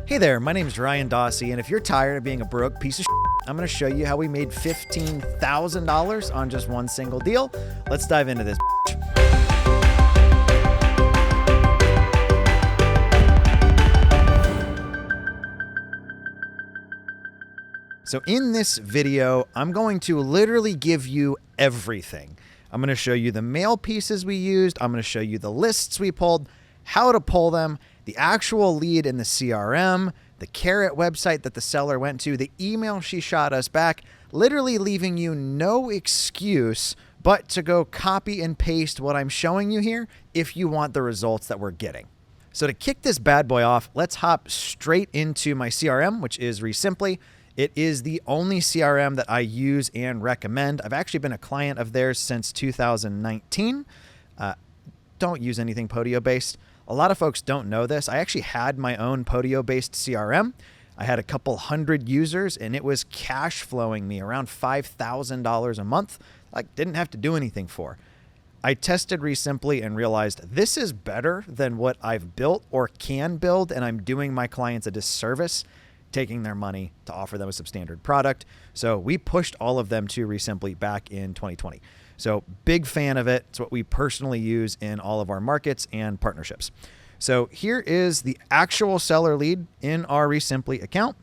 Hey there, my name is Ryan Dossey, and if you're tired of being a broke piece of shit, I'm going to show you how we made $15,000 on just one single deal. Let's dive into this. So in this video, I'm going to literally give you everything. I'm going to show you the mail pieces we used. I'm going to show you the lists we pulled, how to pull them, the actual lead in the CRM, the Carrot website that the seller went to, the email she shot us back, literally leaving you no excuse but to go copy and paste what I'm showing you here if you want the results that we're getting. So to kick this bad boy off, let's hop straight into my CRM, which is ReSimpli. It is the only CRM that I use and recommend. I've actually been a client of theirs since 2019. Don't use anything Podio-based. A lot of folks don't know this. I actually had my own Podio-based CRM. I had a couple hundred users, and it was cash flowing me around $5,000 a month. I didn't have to do anything for. I tested ReSimpli and realized this is better than what I've built or can build, and I'm doing my clients a disservice taking their money to offer them a substandard product. So we pushed all of them to ReSimpli back in 2020. So big fan of it. It's what we personally use in all of our markets and partnerships. So here is the actual seller lead in our ReSimpli account.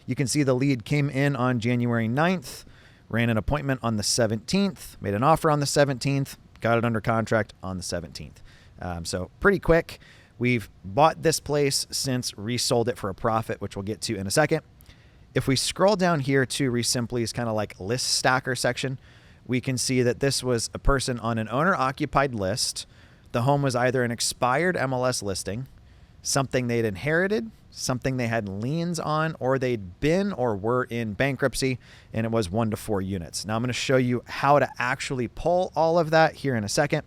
You can see the lead came in on January 9th, ran an appointment on the 17th, made an offer on the 17th, got it under contract on the 17th. So pretty quick. We've bought this place since resold it for a profit, which we'll get to in a second. If we scroll down here to ReSimpli's kind of like list stacker section, we can see that this was a person on an owner-occupied list. The home was either an expired MLS listing, something they'd inherited, something they had liens on, or they'd been or were in bankruptcy, and it was 1 to 4 units. Now I'm going to show you how to actually pull all of that here in a second.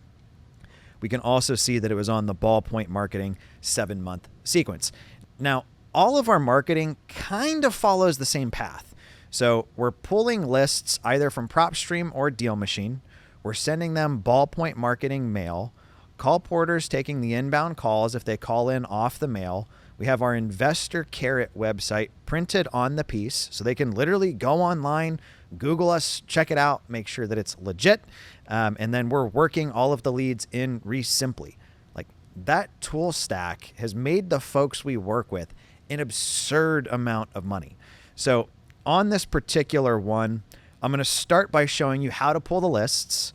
We can also see that it was on the Ballpoint Marketing 7-month sequence. Now, all of our marketing kind of follows the same path. So we're pulling lists either from PropStream or Deal Machine. We're sending them Ballpoint Marketing mail. Call porters taking the inbound calls if they call in off the mail. We have our Investor Carrot website printed on the piece, so they can literally go online, Google us, check it out, make sure that it's legit. And then we're working all of the leads in ReSimpli. Like, that tool stack has made the folks we work with an absurd amount of money. So on this particular one, I'm going to start by showing you how to pull the lists.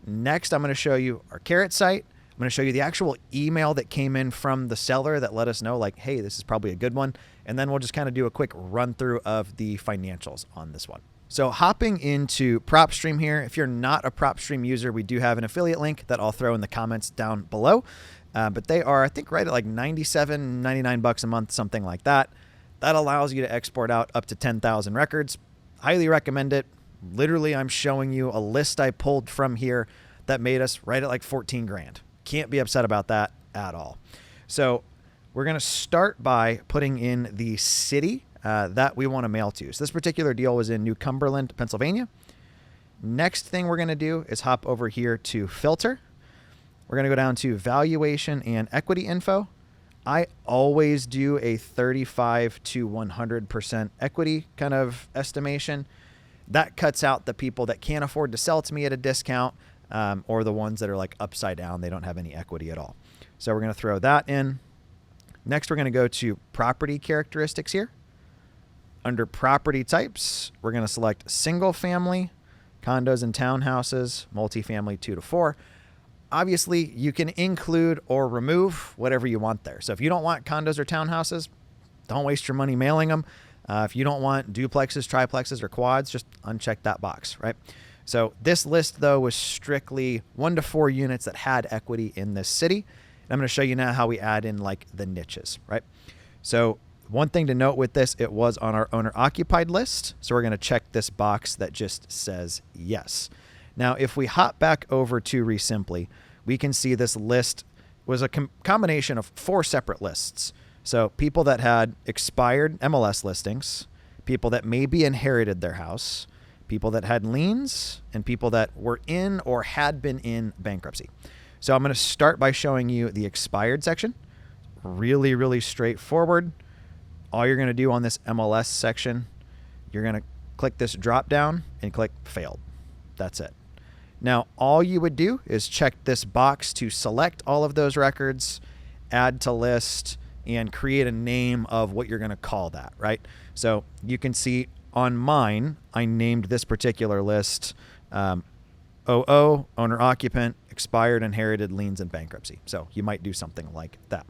Next, I'm going to show you our Carrot site. I'm going to show you the actual email that came in from the seller that let us know, like, hey, this is probably a good one. And then we'll just kind of do a quick run through of the financials on this one. So hopping into PropStream here, if you're not a PropStream user, we do have an affiliate link that I'll throw in the comments down below. But they are, I think, right at like $97, $99 a month, something like that. That allows you to export out up to 10,000 records. Highly recommend it. Literally, I'm showing you a list I pulled from here that made us right at like 14 grand. Can't be upset about that at all. So we're going to start by putting in the city that we want to mail to. So this particular deal was in New Cumberland, Pennsylvania. Next thing we're going to do is hop over here to filter. We're going to go down to valuation and equity info. I always do a 35 to 100% equity kind of estimation. That cuts out the people that can't afford to sell to me at a discount, or the ones that are like upside down. They don't have any equity at all. So we're going to throw that in. Next, we're going to go to property characteristics here. Under property types, we're going to select single family, condos and townhouses, multifamily 2 to 4. Obviously, you can include or remove whatever you want there. So if you don't want condos or townhouses, don't waste your money mailing them. If you don't want duplexes, triplexes, or quads, just uncheck that box, right? So this list, though, was strictly 1 to 4 units that had equity in this city. And I'm going to show you now how we add in like the niches, right? So one thing to note with this, it was on our owner-occupied list. So we're going to check this box that just says yes. Now, if we hop back over to ReSimpli, we can see this list was a combination of 4 separate lists. So people that had expired MLS listings, people that maybe inherited their house, people that had liens, and people that were in or had been in bankruptcy. So I'm going to start by showing you the expired section. Really, really straightforward. all you're going to do on this MLS section, you're going to click this drop down and click failed. That's it. Now, all you would do is check this box to select all of those records, add to list, and create a name of what you're going to call that, right? So you can see on mine, I named this particular list OO, owner occupant, expired, inherited, liens, and bankruptcy. So you might do something like that.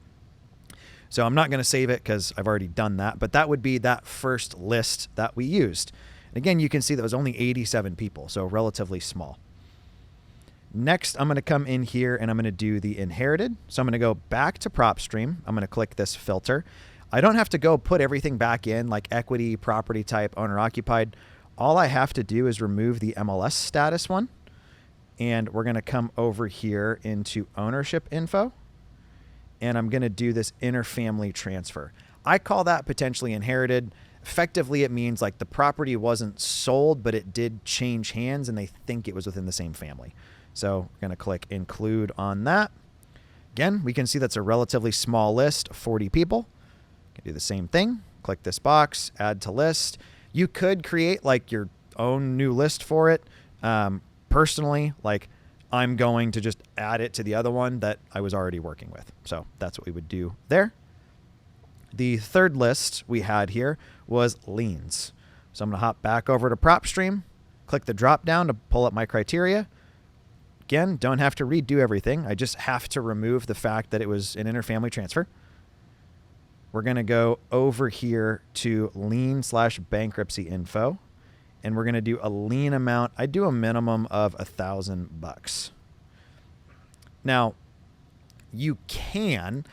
So I'm not going to save it because I've already done that, but that would be that first list that we used. And again, you can see that was only 87 people, so relatively small. Next, I'm going to come in here and I'm going to do the inherited. So I'm going to go back to PropStream. I'm going to click this filter. I don't have to go put everything back in like equity, property type, owner occupied. All I have to do is remove the MLS status one. And we're going to come over here into ownership info. And I'm going to do this interfamily transfer. I call that potentially inherited. Effectively, it means like the property wasn't sold, but it did change hands and they think it was within the same family. So we're going to click include on that. Again, we can see that's a relatively small list, 40 people. Can do the same thing. Click this box, add to list. You could create like your own new list for it. Personally, like I'm going to just add it to the other one that I was already working with. So that's what we would do there. The third list we had here was liens. So I'm going to hop back over to PropStream, click the drop down to pull up my criteria. Again, don't have to redo everything. I just have to remove the fact that it was an interfamily transfer. We're going to go over here to lien/bankruptcy info, and we're going to do a lien amount. I do a minimum of $1,000. Now, you can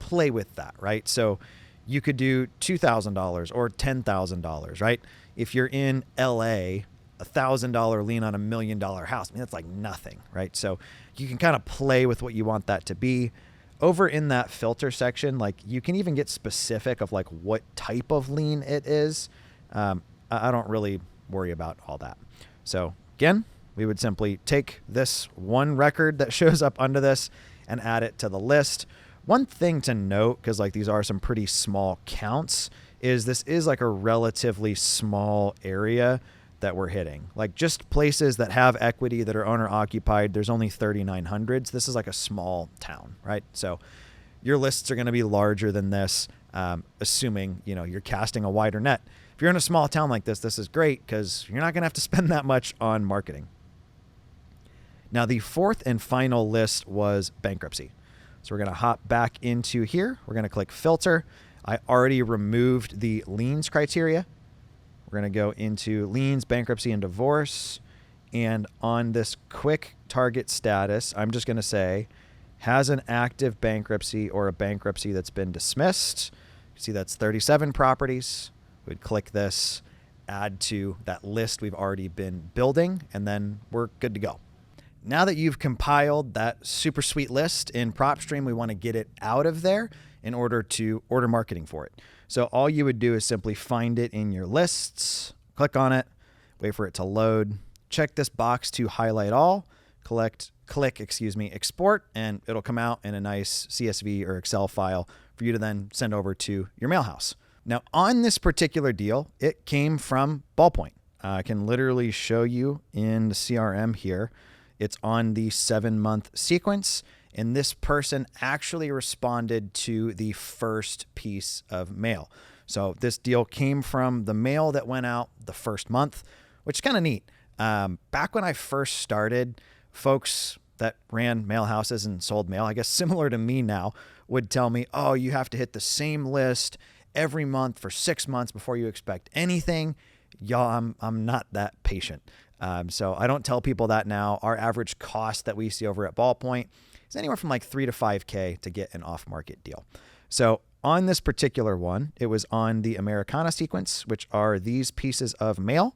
play with that, right? So you could do $2,000 or $10,000, right? If you're in LA, $1,000 lien on $1 million house, I mean, that's like nothing, right? So you can kind of play with what you want that to be. Over in that filter section, like you can even get specific of like what type of lien it is. I don't really worry about all that. So again, we would simply take this one record that shows up under this and add it to the list. One thing to note, because like these are some pretty small counts, is this is like a relatively small area that we're hitting. Like just places that have equity that are owner occupied, there's only 3,900s. This is like a small town, right? So your lists are going to be larger than this, assuming, you know, you're casting a wider net. If you're in a small town like this, this is great because you're not going to have to spend that much on marketing. Now, the fourth and final list was bankruptcy. So we're going to hop back into here. We're going to click filter. I already removed the liens criteria. We're going to go into liens, bankruptcy, and divorce. And on this quick target status, I'm just going to say, has an active bankruptcy or a bankruptcy that's been dismissed. You see that's 37 properties. We'd click this, add to that list we've already been building, and then we're good to go. Now that you've compiled that super sweet list in PropStream, we want to get it out of there in order to order marketing for it. So all you would do is simply find it in your lists, click on it, wait for it to load, check this box to highlight all, click export, and it'll come out in a nice CSV or Excel file for you to then send over to your mailhouse. Now on this particular deal, it came from Ballpoint. I can literally show you in the CRM here. It's on the 7-month sequence. And this person actually responded to the first piece of mail. So this deal came from the mail that went out the first month, which is kind of neat. Back when I first started, folks that ran mail houses and sold mail, I guess similar to me now, would tell me, oh, you have to hit the same list every month for 6 months before you expect anything. Y'all, I'm not that patient. So I don't tell people that now. Our average cost that we see over at Ballpoint is anywhere from like $3,000 to $5,000 to get an off-market deal. So on this particular one, it was on the Americana sequence, which are these pieces of mail.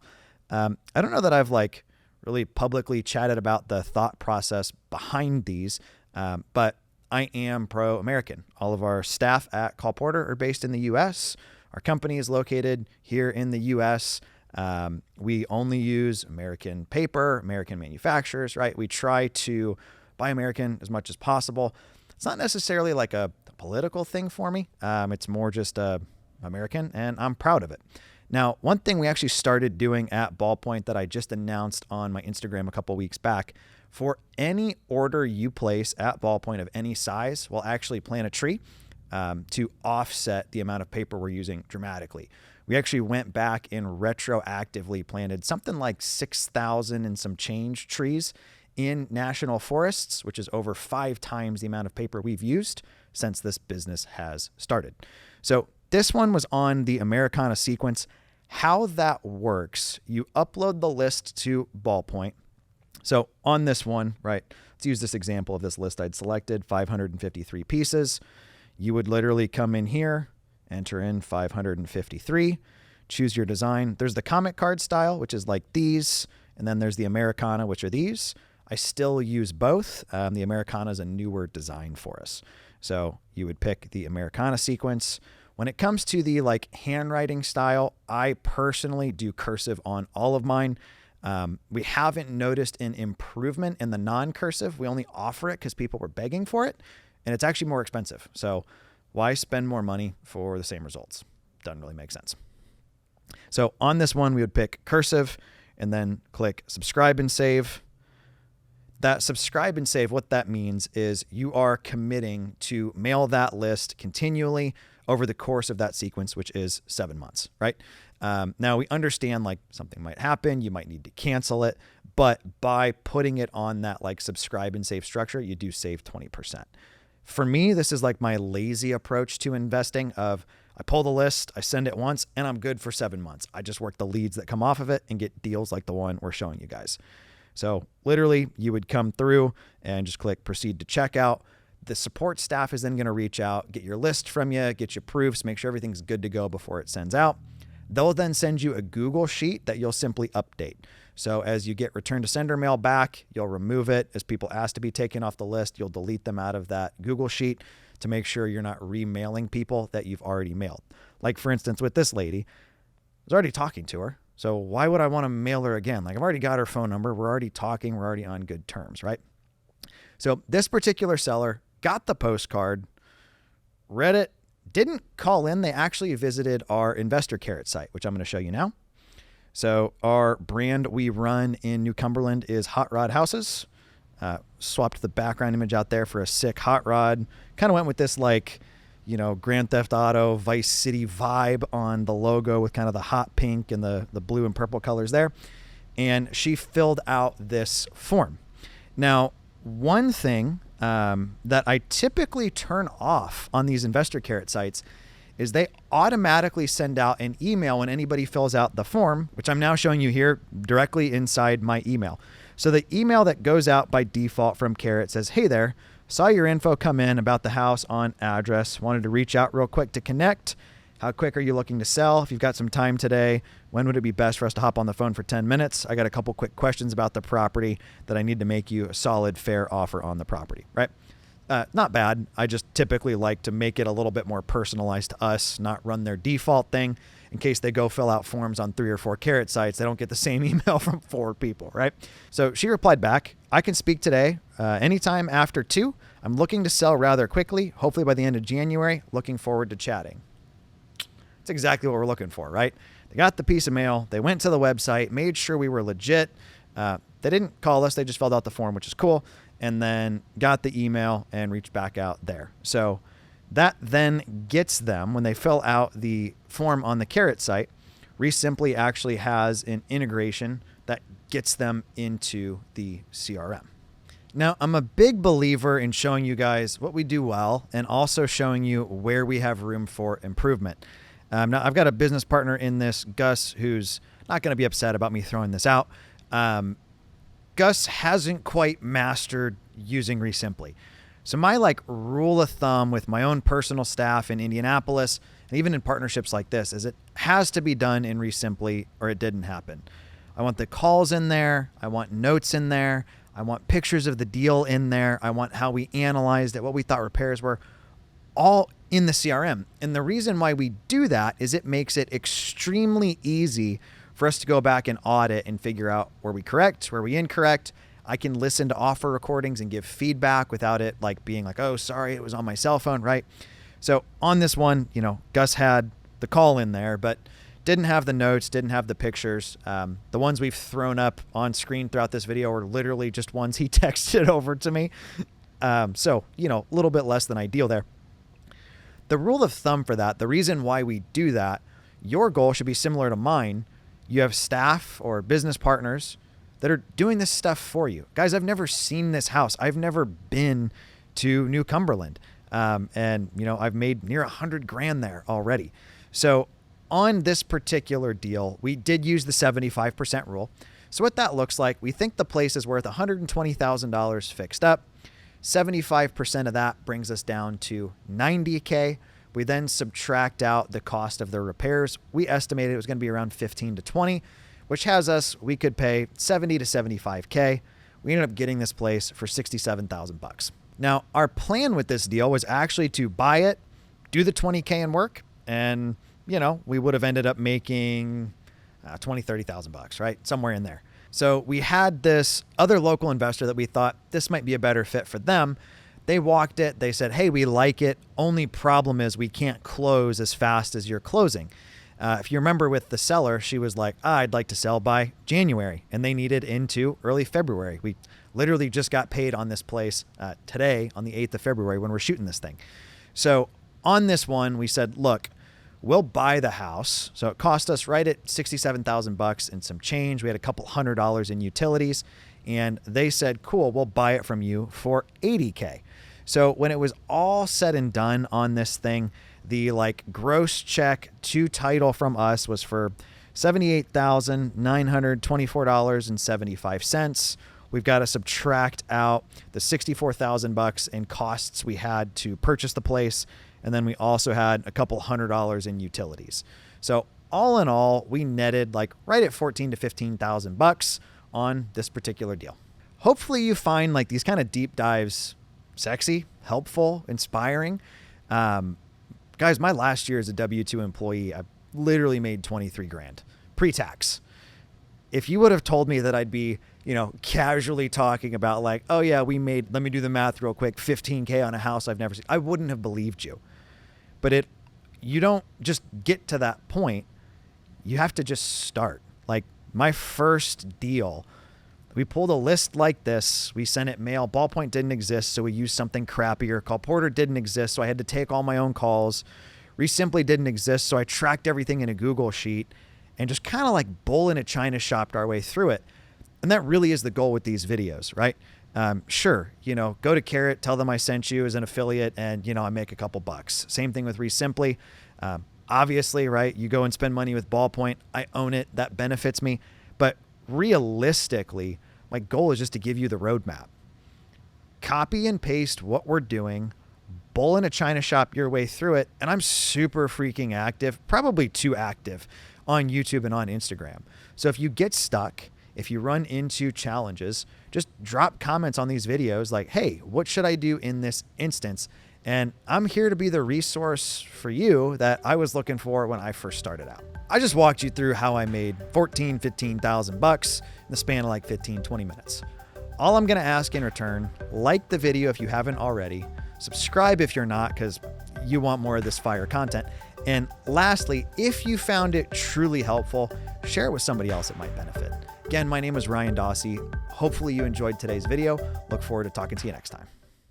I don't know that I've like really publicly chatted about the thought process behind these, but I am pro-American. All of our staff at Call Porter are based in the U.S. Our company is located here in the U.S. We only use American paper, American manufacturers, right? We try to buy American as much as possible. It's not necessarily like a political thing for me. It's more just American, and I'm proud of it. Now, one thing we actually started doing at Ballpoint that I just announced on my Instagram a couple weeks back, for any order you place at Ballpoint of any size, we'll actually plant a tree to offset the amount of paper we're using dramatically. We actually went back and retroactively planted something like 6,000 and some change trees in national forests, which is over 5 times the amount of paper we've used since this business has started. So this one was on the Americana sequence. How that works, you upload the list to Ballpoint. So on this one, right, let's use this example of this list I'd selected, 553 pieces. You would literally come in here, enter in 553, choose your design. There's the comic card style, which is like these, and then there's the Americana, which are these. I still use both. The Americana is a newer design for us. So you would pick the Americana sequence. When it comes to the like handwriting style, I personally do cursive on all of mine. We haven't noticed an improvement in the non-cursive. We only offer it because people were begging for it, and it's actually more expensive. So why spend more money for the same results? Doesn't really make sense. So on this one, we would pick cursive and then click subscribe and save. That subscribe and save, what that means is you are committing to mail that list continually over the course of that sequence, which is 7 months, right? Now we understand like something might happen, you might need to cancel it, but by putting it on that like subscribe and save structure, you do save 20%. For me, this is like my lazy approach to investing of I pull the list, I send it once, and I'm good for 7 months. I just work the leads that come off of it and get deals like the one we're showing you guys. So literally you would come through and just click proceed to checkout. The support staff is then going to reach out, get your list from you, get you proofs, make sure everything's good to go before it sends out. They'll then send you a Google sheet that you'll simply update. So as you get return to sender mail back, you'll remove it. As people ask to be taken off the list, you'll delete them out of that Google sheet to make sure you're not remailing people that you've already mailed. Like for instance, with this lady, I was already talking to her. So why would I want to mail her again? Like I've already got her phone number. We're already talking. We're already on good terms, right? So this particular seller got the postcard, read it, didn't call in. They actually visited our Investor Carrot site, which I'm going to show you now. So our brand we run in New Cumberland is Hot Rod Houses. Swapped the background image out there for a sick hot rod. Kind of went with this like, you know, Grand Theft Auto, Vice City vibe on the logo with kind of the hot pink and the blue and purple colors there. And she filled out this form. Now, one thing that I typically turn off on these Investor Carrot sites is they automatically send out an email when anybody fills out the form, which I'm now showing you here directly inside my email. So the email that goes out by default from Carrot says, hey there, saw your info come in about the house on address. Wanted to reach out real quick to connect. How quick are you looking to sell? If you've got some time today, when would it be best for us to hop on the phone for 10 minutes? I got a couple quick questions about the property that I need to make you a solid, fair offer on the property, right? Not bad. I just typically like to make it a little bit more personalized to us, not run their default thing in case they go fill out forms on 3 or 4 Carrot sites. They don't get the same email from 4 people, right? So she replied back, I can speak today, anytime after 2. I'm looking to sell rather quickly, hopefully by the end of January. Looking forward to chatting. That's exactly what we're looking for, right? They got the piece of mail. They went to the website, made sure we were legit. They didn't call us. They just filled out the form, which is cool. And then got the email and reached back out there. So that then gets them, when they fill out the form on the Carrot site, ReSimpli actually has an integration that gets them into the CRM. Now, I'm a big believer in showing you guys what we do well and also showing you where we have room for improvement. Now, I've got a business partner in this, Gus, who's not going to be upset about me throwing this out. Gus hasn't quite mastered using ReSimpli. So my like rule of thumb with my own personal staff in Indianapolis, and even in partnerships like this, is it has to be done in ReSimpli or it didn't happen. I want the calls in there. I want notes in there. I want pictures of the deal in there. I want how we analyzed it, what we thought repairs were, all in the CRM. And the reason why we do that is it makes it extremely easy for us to go back and audit and figure out where we correct, where we incorrect. I can listen to offer recordings and give feedback without it like being like, oh, sorry, it was on my cell phone, right? So on this one, Gus had the call in there, but didn't have the notes, didn't have the pictures. The ones we've thrown up on screen throughout this video are literally just ones he texted over to me. So, a little bit less than ideal there. The rule of thumb for that, the reason why we do that, your goal should be similar to mine. You have staff or business partners that are doing this stuff for you. Guys, I've never seen this house. I've never been to New Cumberland. And I've made near $100,000 there already. So on this particular deal, we did use the 75% rule. So what that looks like, we think the place is worth $120,000 fixed up. 75% of that brings us down to $90K. We then subtract out the cost of the repairs. We estimated it was going to be around 15 to 20, which has us, we could pay 70 to 75K. We ended up getting this place for $67,000. Now, our plan with this deal was actually to buy it, do the 20K in work, and, we would have ended up making $20,000-$30,000, right? Somewhere in there. So we had this other local investor that we thought this might be a better fit for them. They walked it. They said, hey, we like it. Only problem is we can't close as fast as you're closing. If you remember with the seller, she was like, I'd like to sell by January, and they needed into early February. We literally just got paid on this place today on the 8th of February when we're shooting this thing. So on this one, we said, look, we'll buy the house. So it cost us right at $67,000 and some change. We had a couple $100 in utilities, and they said, cool, we'll buy it from you for $80K. So when it was all said and done on this thing, the gross check to title from us was for $78,924.75. We've got to subtract out the $64,000 in costs we had to purchase the place. And then we also had a couple $100 in utilities. So all in all, we netted right at $14,000 to $15,000 on this particular deal. Hopefully you find these kind of deep dives sexy, helpful, inspiring. Guys, my last year as a W-2 employee, I literally made $23,000 pre-tax. If you would have told me that I'd be, casually talking about oh yeah, we made, let me do the math real quick, $15K on a house I've never seen, I wouldn't have believed you. But you don't just get to that point. You have to just start. My first deal, we pulled a list like this. We sent it mail. Ballpoint didn't exist, so we used something crappier. Call Porter didn't exist, so I had to take all my own calls. ReSimpli didn't exist, so I tracked everything in a Google sheet and just kind of bull in a china shopped our way through it. And that really is the goal with these videos, right? Sure, go to Carrot, tell them I sent you as an affiliate, and, I make a couple bucks. Same thing with ReSimpli. Obviously, right, you go and spend money with Ballpoint. I own it. That benefits me. But realistically, my goal is just to give you the roadmap. Copy and paste what we're doing, bull in a china shop your way through it, and I'm super freaking active, probably too active, on YouTube and on Instagram. So if you get stuck, if you run into challenges, just drop comments on these videos hey, what should I do in this instance? And I'm here to be the resource for you that I was looking for when I first started out. I just walked you through how I made $15,000 in the span of 15, 20 minutes. All I'm going to ask in return, like the video if you haven't already, subscribe if you're not because you want more of this fire content. And lastly, if you found it truly helpful, share it with somebody else that might benefit. Again, my name is Ryan Dossey. Hopefully you enjoyed today's video. Look forward to talking to you next time.